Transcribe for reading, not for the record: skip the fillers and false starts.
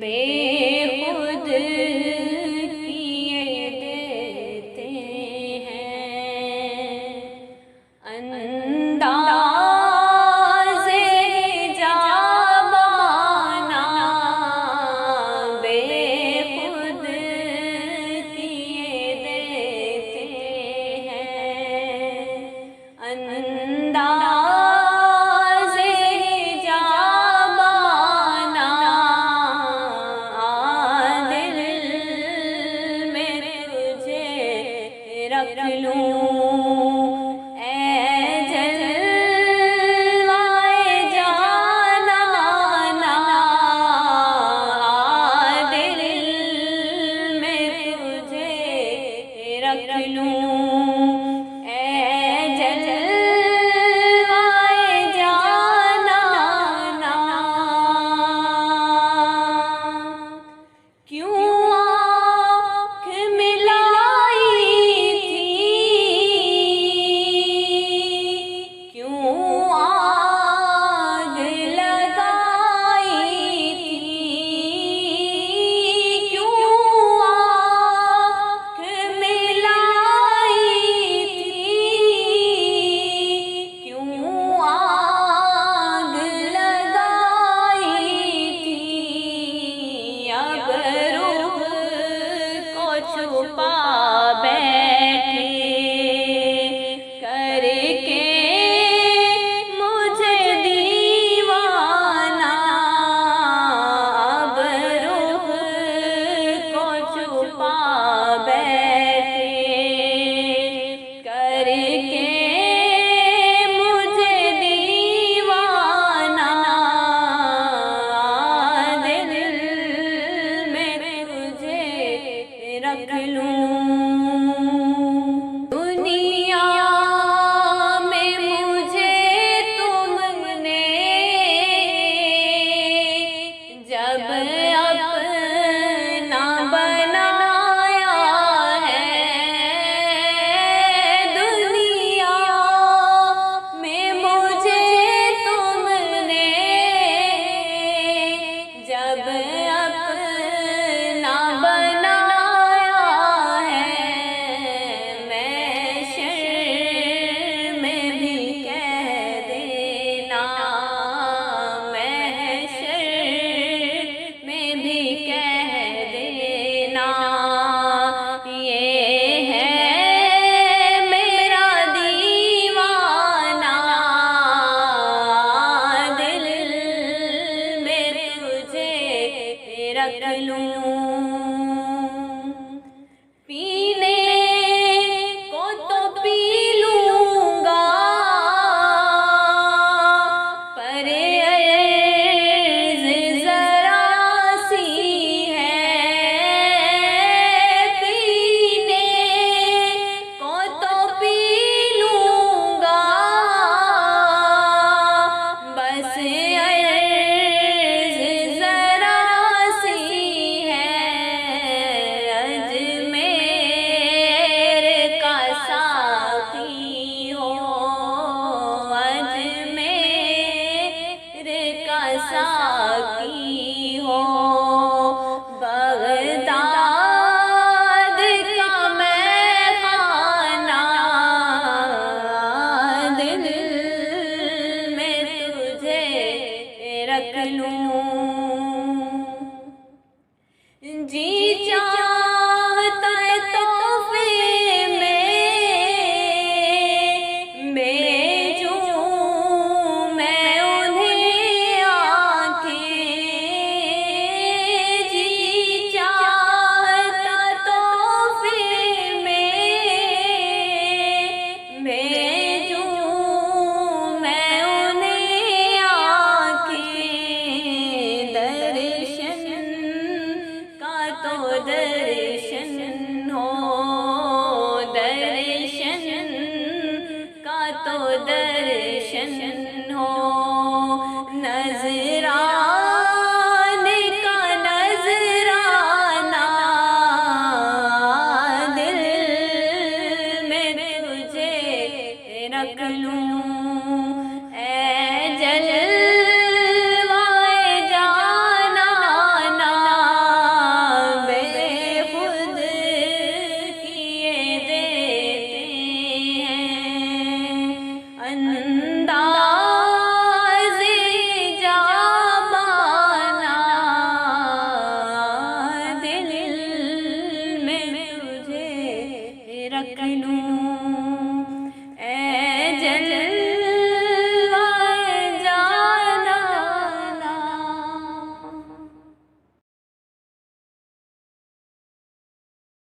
बेखुद किए देते हैं। अंदाज़े जामाना बेखुद किए देते हैं। अंदाज़े जामाना दिल में तुझे रख लूं, जलवाए जाना दिल में तुझे रख लूं, जलवाए जाना। क्यों आँख मिलाई थी, क्यों आग लगाई थी, क्यों आँख मिलाई थी, क्यों आग लगाई थी। अब रूह को छुपा बैठे करके मुझे दीवाना। अब रूह को छुपा बैठे करके मुझे दीवाना। दिल में तुझे रख लूं, दुनिया में मुझे तुमने जब अपना बनाया है। दुनिया में मुझे तुमने जब अपना बनाया है। मैं शर्म में भी कह देना, मैं शर्म में भी कह देना। ये है मेरा दीवाना, दिल में तुझे रख लूं। पीने को तो पी लूंगा, पर अर्ज़ ज़रा सी है। पीने को तो पी लूंगा, बस अर्ज़ ज़रा सी है। अजमेर का साक़ी हो, अजमेर का साक़ी हो, बग़दाद का मैख़ाना। दिल में तुझे रख लूं, जी चाहता है तोहफ़े में भेजूं मैं उन्हें आँखें। जी चाहता तोहफ़े में भेजूं मैं उन्हें आँखें। दर्शन का तो रख